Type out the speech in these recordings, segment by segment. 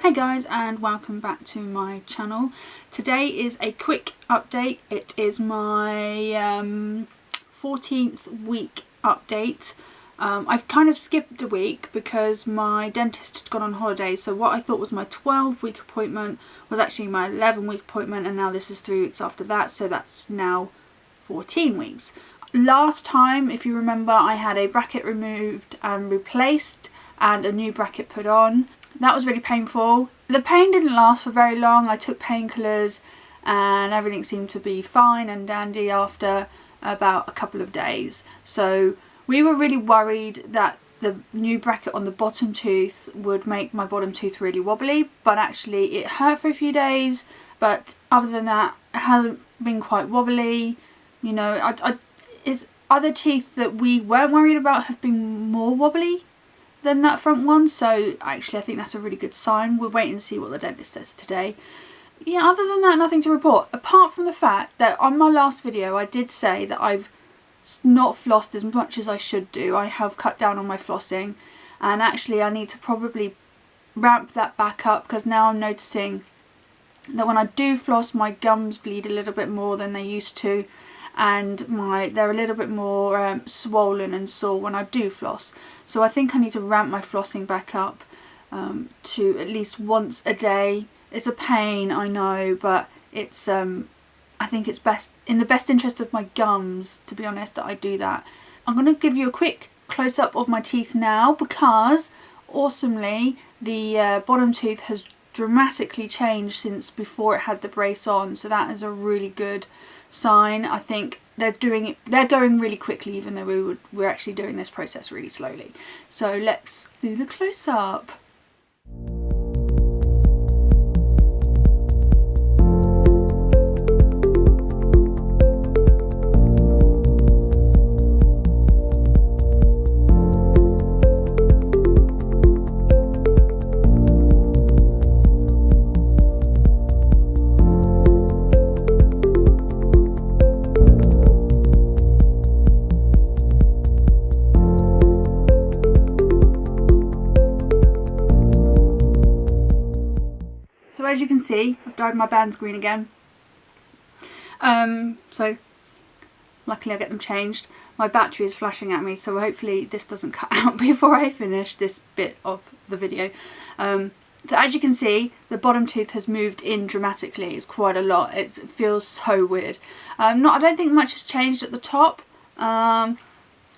Hey guys, and welcome back to my channel. Today is a quick update. It is my 14th week update. I've kind of skipped a week because my dentist had gone on holiday, so what I thought was my 12-week appointment was actually my 11-week appointment, and now this is 3 weeks after that, so that's now 14 weeks. Last time, if you remember, I had a bracket removed and replaced and a new bracket put on. That was really painful. The pain didn't last for very long. I took painkillers and everything seemed to be fine and dandy after about a couple of days. So we were really worried that the new bracket on the bottom tooth would make my bottom tooth really wobbly, but actually it hurt for a few days, but other than that it hasn't been quite wobbly. You know, other teeth that we weren't worried about have been more wobbly than that front one, so actually I think that's a really good sign. We'll wait and see what the dentist says today. Yeah, other than that, nothing to report, apart from the fact that on my last video I did say that I've not flossed as much as I should do. I have cut down on my flossing, and actually I need to probably ramp that back up, because now I'm noticing that when I do floss my gums bleed a little bit more than they used to, and they're a little bit more swollen and sore when I do floss. So I think I need to ramp my flossing back up to at least once a day. It's a pain, I know, but it's I think it's best in the best interest of my gums, to be honest, that I do that. I'm going to give you a quick close-up of my teeth now, because awesomely the bottom tooth has dramatically changed since before it had the brace on, so that is a really good sign. I think they're going really quickly, even though we're actually doing this process really slowly. So let's do the close-up. So as you can see, I've dyed my bands green again. So luckily I get them changed. My battery is flashing at me, so hopefully this doesn't cut out before I finish this bit of the video. So as you can see, the bottom tooth has moved in dramatically. It's quite a lot. It feels so weird. I don't think much has changed at the top.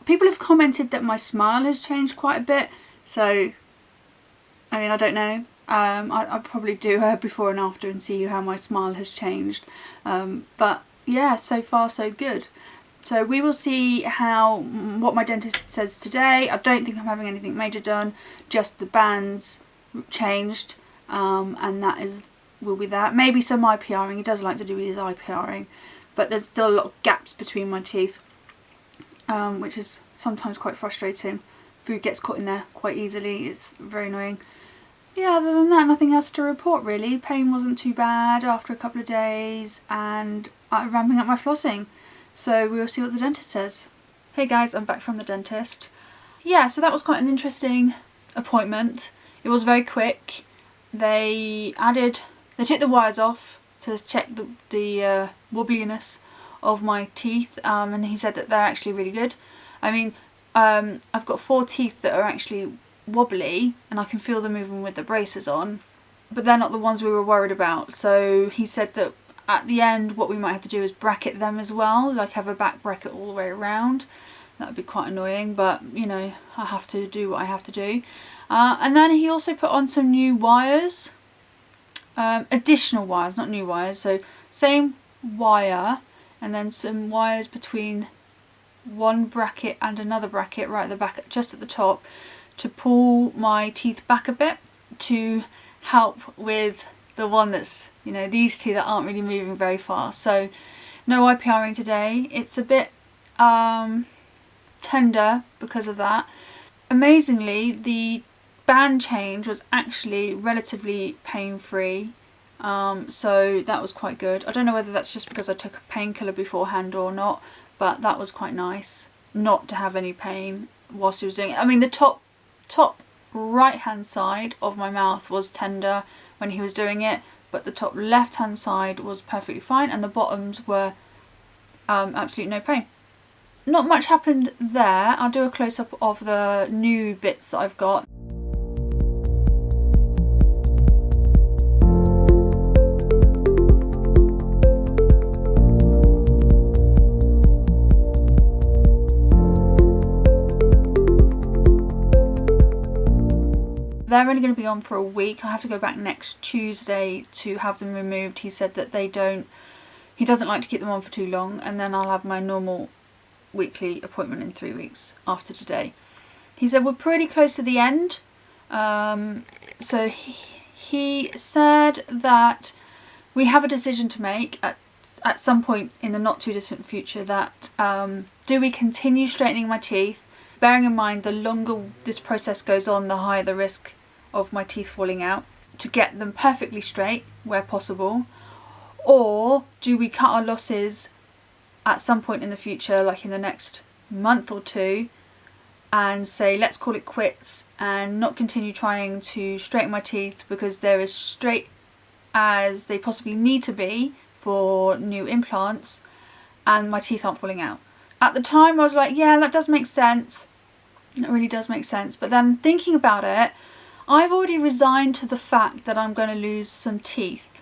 People have commented that my smile has changed quite a bit, so I mean, I don't know. I'll probably do a before and after and see how my smile has changed. But yeah, so far so good. So we will see what my dentist says today. I don't think I'm having anything major done, just the bands changed, and will be that. Maybe some IPRing. He does like to do his IPRing, but there's still a lot of gaps between my teeth, which is sometimes quite frustrating. Food gets caught in there quite easily. It's very annoying. Yeah, other than that, nothing else to report really. Pain wasn't too bad after a couple of days, and I'm ramping up my flossing. So we'll see what the dentist says. Hey guys, I'm back from the dentist. Yeah, so that was quite an interesting appointment. It was very quick. They took the wires off to check the wobbliness of my teeth, and he said that they're actually really good. I mean, I've got 4 teeth that are actually wobbly and I can feel them moving with the braces on, but they're not the ones we were worried about. So he said that at the end what we might have to do is bracket them as well, like have a back bracket all the way around. That would be quite annoying, but you know, I have to do what I have to do. And then he also put on some new wires, additional wires, not new wires, so same wire and then some wires between one bracket and another bracket right at the back, just at the top, to pull my teeth back a bit to help with the one that's, you know, these two that aren't really moving very fast. So no IPRing today. It's a bit tender because of that. Amazingly, the band change was actually relatively pain-free, so that was quite good. I don't know whether that's just because I took a painkiller beforehand or not, but that was quite nice not to have any pain whilst he was doing it. I mean, the top right hand side of my mouth was tender when he was doing it, but the top left hand side was perfectly fine, and the bottoms were absolutely no pain. Not much happened there. I'll do a close-up of the new bits that I've got. They're only going to be on for a week. I have to go back next Tuesday to have them removed. He said that he doesn't like to keep them on for too long, and then I'll have my normal weekly appointment in 3 weeks after today. He said we're pretty close to the end. So he said that we have a decision to make at some point in the not too distant future, that do we continue straightening my teeth, bearing in mind the longer this process goes on, the higher the risk of my teeth falling out, to get them perfectly straight where possible, or do we cut our losses at some point in the future, like in the next month or two, and say let's call it quits and not continue trying to straighten my teeth because they're as straight as they possibly need to be for new implants and my teeth aren't falling out. At the time I was like, yeah, that does make sense. It really does make sense. But then thinking about it, I've already resigned to the fact that I'm going to lose some teeth,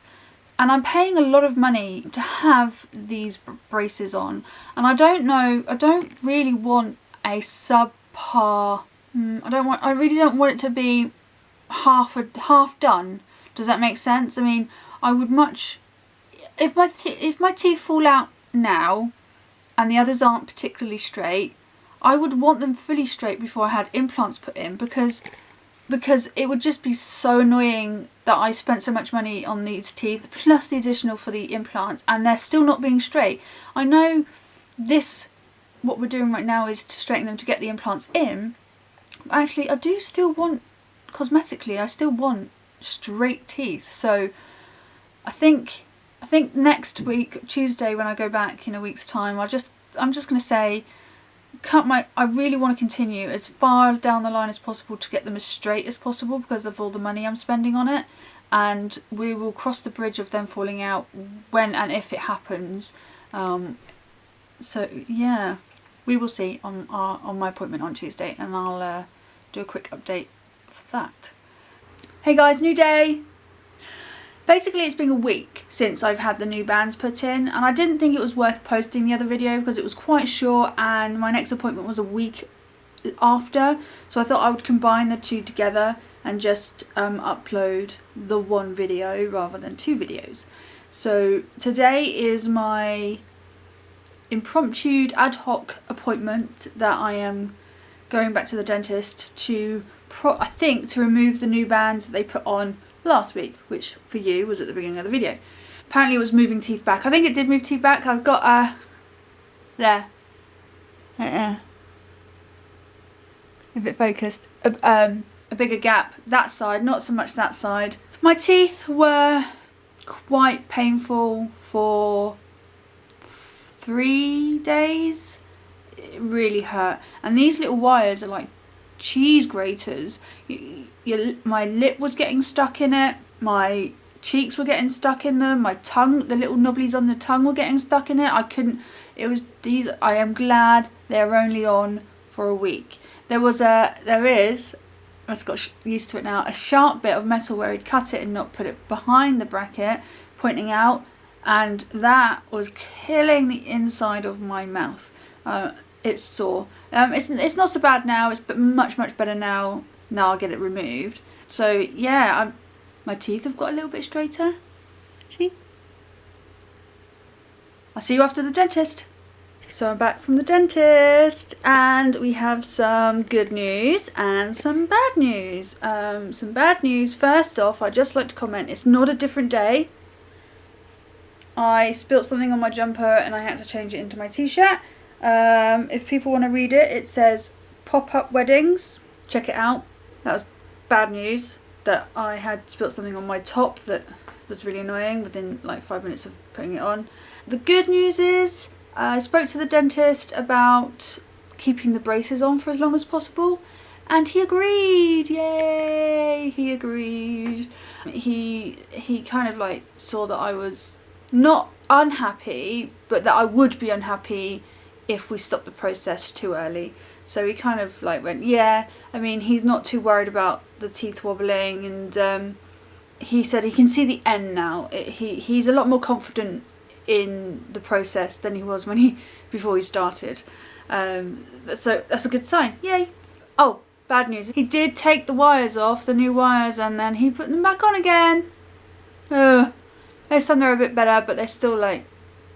and I'm paying a lot of money to have these braces on, and I don't really want a subpar, I really don't want it to be half done. Does that make sense? I mean, I would much, if my teeth fall out now and the others aren't particularly straight, I would want them fully straight before I had implants put in, because it would just be so annoying that I spent so much money on these teeth plus the additional for the implants and they're still not being straight. I know what we're doing right now is to straighten them to get the implants in, but actually I do still want, cosmetically, I still want straight teeth. So I think next week, Tuesday, when I go back in a week's time, I'm just going to say, I really want to continue as far down the line as possible to get them as straight as possible because of all the money I'm spending on it, and we will cross the bridge of them falling out when and if it happens. So yeah, we will see on my appointment on Tuesday, and I'll do a quick update for that. Hey guys, new day! Basically, it's been a week since I've had the new bands put in, and I didn't think it was worth posting the other video because it was quite short and my next appointment was a week after, so I thought I would combine the two together and just upload the one video rather than two videos. So today is my impromptu ad hoc appointment that I am going back to the dentist to I think to remove the new bands that they put on last week, which for you was at the beginning of the video. Apparently it was moving teeth back. I think it did move teeth back. I've got there, if it focused, a bigger gap that side, not so much that side. My teeth were quite painful for 3 days. It really hurt, and these little wires are like cheese graters. My lip was getting stuck in it, my cheeks were getting stuck in them, my tongue, the little knobblies on the tongue were getting stuck in it. I am glad they're only on for a week. There is, I've got used to it now, a sharp bit of metal where he'd cut it and not put it behind the bracket, pointing out, and that was killing the inside of my mouth. It's sore. It's not so bad now. It's much better now. Now I'll get it removed. So yeah, my teeth have got a little bit straighter. See? I'll see you after the dentist. So I'm back from the dentist, and we have some good news and some bad news. Some bad news. First off, I'd just like to comment, it's not a different day. I spilt something on my jumper and I had to change it into my t-shirt. If people want to read it, it says pop-up weddings. Check it out. That was bad news, that I had spilt something on my top that was really annoying within like 5 minutes of putting it on. The good news is I spoke to the dentist about keeping the braces on for as long as possible. And he agreed, yay, he agreed. He kind of like saw that I was not unhappy, but that I would be unhappy if we stopped the process too early. So he kind of like went, yeah, I mean, he's not too worried about the teeth wobbling, and he said he can see the end now. He's a lot more confident in the process than he was before he started. So that's a good sign, yay. Oh, bad news. He did take the wires off, the new wires, and then he put them back on again. This time they're a bit better, but they're still like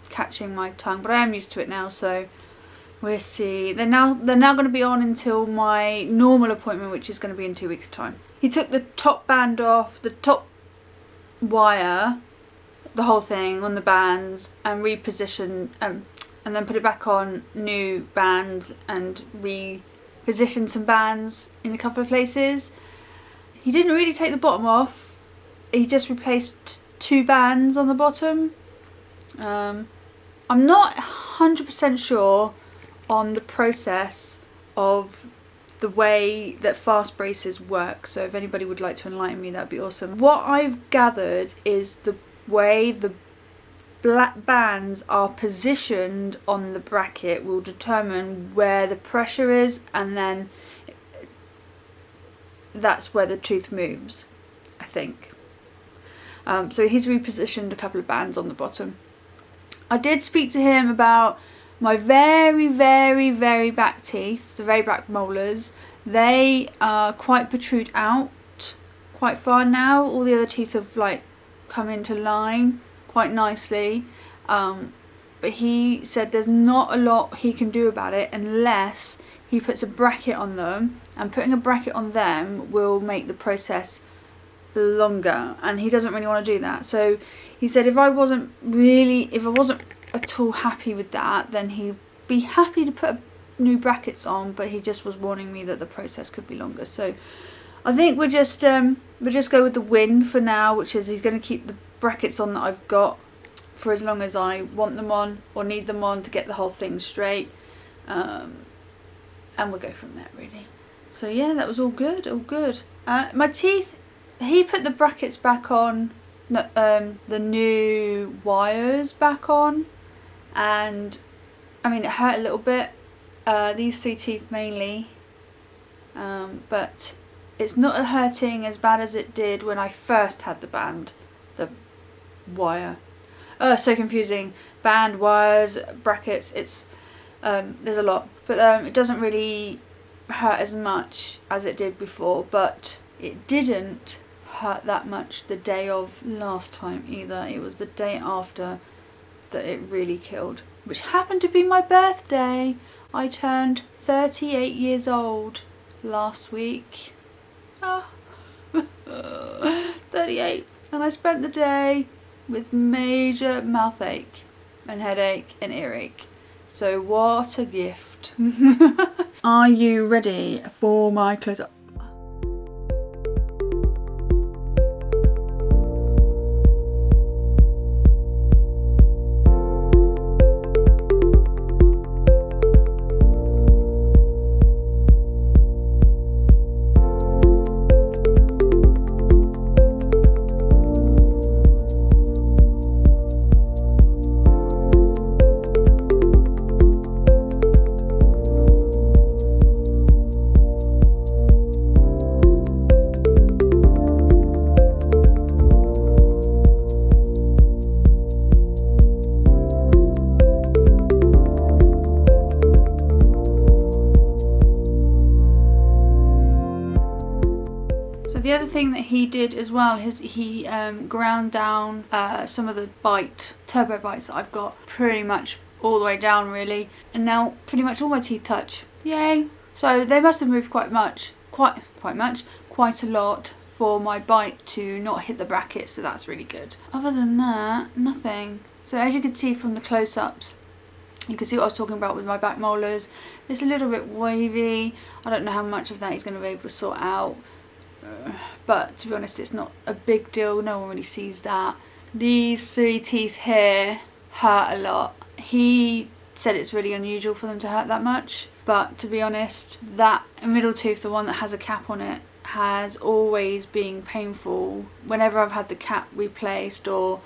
catching my tongue. But I am used to it now, so we'll see. They're now going to be on until my normal appointment, which is going to be in 2 weeks' time. He took the top band off, the top wire, the whole thing on the bands, and repositioned, and then put it back on new bands and repositioned some bands in a couple of places. He didn't really take the bottom off. He just replaced 2 bands on the bottom. I'm not 100% sure on the process of the way that FastBraces work, so if anybody would like to enlighten me, that'd be awesome. What I've gathered is the way the black bands are positioned on the bracket will determine where the pressure is, and then that's where the tooth moves, I think. So he's repositioned a couple of bands on the bottom. I did speak to him about my very, very, very back teeth, the very back molars. They quite protrude out quite far now. All the other teeth have like come into line quite nicely. But he said there's not a lot he can do about it unless he puts a bracket on them, and putting a bracket on them will make the process longer, and he doesn't really want to do that. So he said if I wasn't at all happy with that, then he'd be happy to put new brackets on, but he just was warning me that the process could be longer. So I think we'll just go with the win for now, which is he's going to keep the brackets on that I've got for as long as I want them on or need them on to get the whole thing straight, and we'll go from there really. So yeah, that was all good, all good. My teeth, he put the brackets back on, the new wires back on, and I mean it hurt a little bit, these 3 teeth mainly, but it's not hurting as bad as it did when I first had the wire. So confusing. Band, wires, brackets, it's there's a lot, but it doesn't really hurt as much as it did before, but it didn't hurt that much the day of last time either. It was the day after that it really killed, which happened to be my birthday. I turned 38 years old last week. 38, and I spent the day with major mouth ache and headache and earache. So what a gift. Are you ready for my close-up? The other thing that he did as well is he ground down some of the turbo bites that I've got pretty much all the way down really, and now pretty much all my teeth touch. Yay! So they must have moved quite a lot for my bite to not hit the bracket, so that's really good. Other than that, nothing. So as you can see from the close-ups, you can see what I was talking about with my back molars. It's a little bit wavy. I don't know how much of that he's going to be able to sort out. But to be honest, it's not a big deal. No one really sees that. These 3 teeth here hurt a lot. He said it's really unusual for them to hurt that much, but to be honest, that middle tooth, the one that has a cap on it, has always been painful. Whenever I've had the cap replaced, or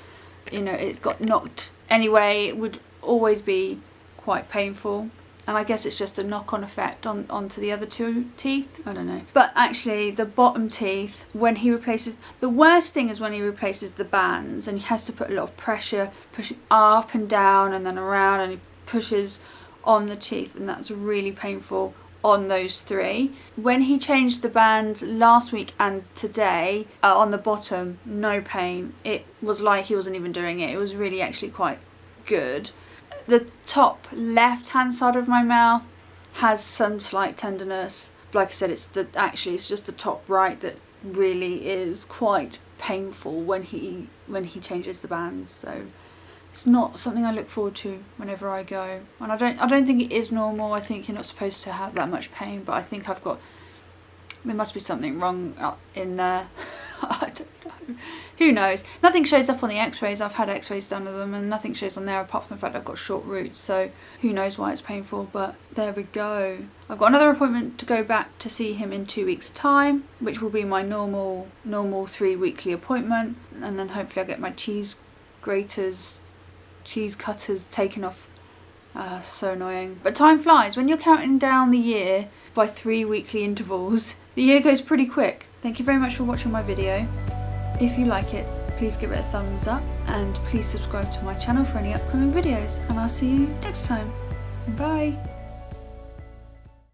you know, it got knocked anyway, it would always be quite painful. And I guess it's just a knock-on effect onto the other two teeth. I don't know. But actually, the bottom teeth, when he replaces... The worst thing is when he replaces the bands, and he has to put a lot of pressure, pushing up and down and then around, and he pushes on the teeth, and that's really painful on those three. When he changed the bands last week and today, on the bottom, no pain. It was like he wasn't even doing it. It was really actually quite good. The top left hand side of my mouth has some slight tenderness. Like I said, it's just the top right that really is quite painful when he changes the bands. So it's not something I look forward to whenever I go. And I don't think it is normal. I think you're not supposed to have that much pain, but I think there must be something wrong in there. I don't know. Who knows? Nothing shows up on the x-rays. I've had x-rays done of them and nothing shows on there apart from the fact I've got short roots, so who knows why it's painful, but there we go. I've got another appointment to go back to see him in 2 weeks time, which will be my normal 3 weekly appointment, and then hopefully I'll get my cheese cutters taken off. So annoying. But time flies. When you're counting down the year by 3 weekly intervals, the year goes pretty quick. Thank you very much for watching my video. If you like it, please give it a thumbs up, and please subscribe to my channel for any upcoming videos, and I'll see you next time. Bye!